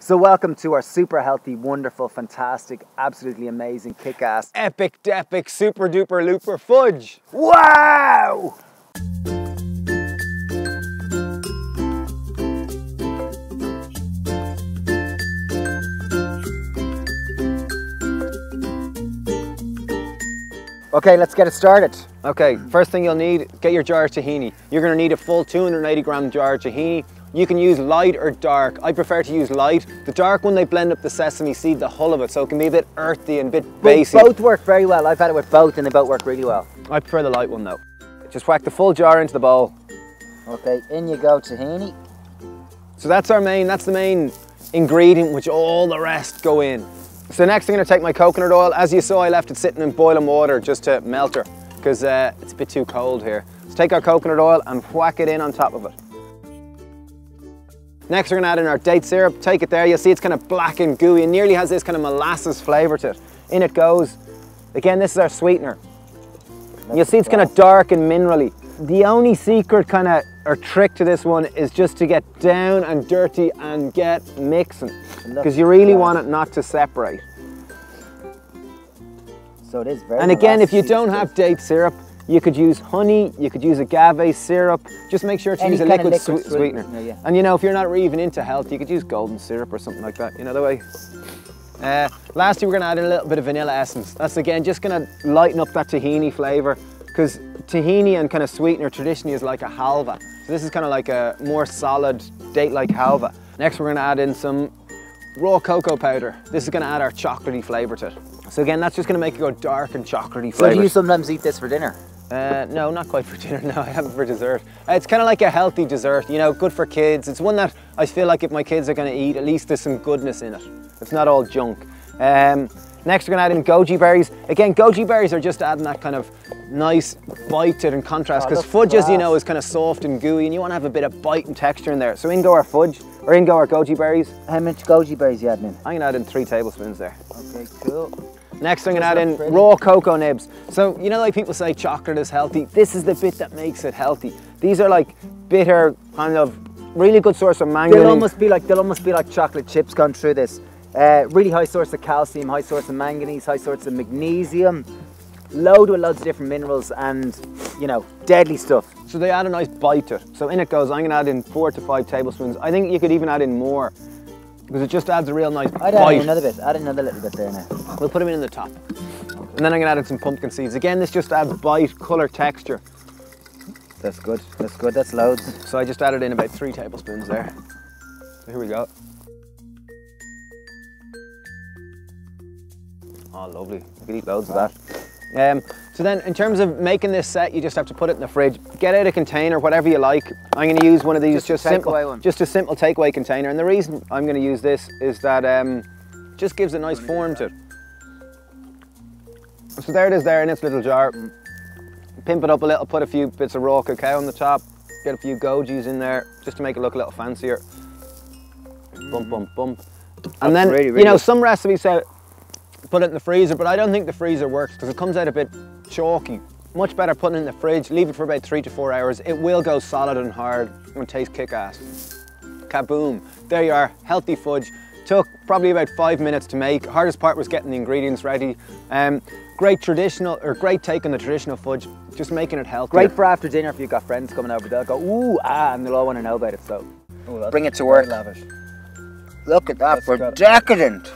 So welcome to our super healthy, wonderful, fantastic, absolutely amazing, kick-ass, epic, depic, super duper looper fudge. Wow! Okay, let's get it started. Okay, first thing you'll need, get your jar of tahini. You're gonna need a full 280 gram jar of tahini. You can use light or dark. I prefer to use light. The dark one, they blend up the sesame seed, the hull of it, so it can be a bit earthy and a bit basic. Both work very well. I've had it with both and they both work really well. I prefer the light one though. Just whack the full jar into the bowl. Okay, in you go, tahini. So that's the main ingredient, which all the rest go in. So next I'm gonna take my coconut oil. As you saw, I left it sitting in boiling water just to melt her, because it's a bit too cold here. So take our coconut oil and whack it in on top of it. Next we're gonna add in our date syrup. Take it there, you'll see it's kind of black and gooey and nearly has this kind of molasses flavor to it. In it goes. Again, this is our sweetener. You'll see it's kind of dark and minerally. The only secret kind of or trick to this one is just to get down and dirty and get mixing, because you really want it not to separate. So it is very. And again, if you don't have date syrup, you could use honey, you could use agave syrup. Just make sure to use a liquid sweetener. Yeah. And you know, if you're not even into health, you could use golden syrup or something like that, you know the way. Lastly, we're gonna add in a little bit of vanilla essence. That's again just gonna lighten up that tahini flavor, because tahini and kind of sweetener traditionally is like a halva. So this is kind of like a more solid date-like halva. Next, we're gonna add in some raw cocoa powder. This is gonna add our chocolatey flavor to it. So again, that's just gonna make it go dark and chocolatey flavor. So do you sometimes eat this for dinner? No, not quite for dinner, no, I have it for dessert. It's kind of like a healthy dessert, you know, good for kids. It's one that I feel like if my kids are gonna eat, at least there's some goodness in it. It's not all junk. Next we're gonna add in goji berries. Again, goji berries are just adding that kind of nice bite to it in contrast, because fudge, as you know, is kind of soft and gooey and you wanna have a bit of bite and texture in there. So in go our fudge, or in go our goji berries. How much goji berries you adding in? I'm gonna add in 3 tablespoons there. Okay, cool. Next I'm gonna add in raw cocoa nibs. So, you know, like people say chocolate is healthy, this is the bit that makes it healthy. These are like bitter, kind of really good source of manganese. They'll almost be like chocolate chips gone through this. Really high source of calcium, high source of manganese, high source of magnesium, loads of different minerals and, you know, deadly stuff. So they add a nice bite to it. So in it goes, I'm gonna add in 4 to 5 tablespoons. I think you could even add in more, because it just adds a real nice bite. Add in another bit, add another little bit there now. We'll put them in the top. And then I'm gonna add in some pumpkin seeds. Again, this just adds bite, color, texture. That's good, that's loads. So I just added in about 3 tablespoons there. So here we go. Oh, lovely. You could eat loads of that. So then, in terms of making this set, you just have to put it in the fridge. Get out a container, whatever you like. I'm going to use one of these, just a simple takeaway container. And the reason I'm going to use this is that just gives a nice form to it. So there it is there in its little jar. Pimp it up a little, put a few bits of raw cacao on the top, get a few gojis in there, just to make it look a little fancier. Bump, bump, bump. And then, you know, some recipes say put it in the freezer, but I don't think the freezer works because it comes out a bit chalky. Much better putting it in the fridge, leave it for about 3 to 4 hours. It will go solid and hard and taste kick-ass. Kaboom. There you are, healthy fudge. Took probably about 5 minutes to make. Hardest part was getting the ingredients ready. Great take on the traditional fudge, just making it healthy. Great for after dinner if you've got friends coming over. They'll go, ooh, ah, and they'll all want to know about it. So bring it to work. Lavish. Look at that, we're decadent.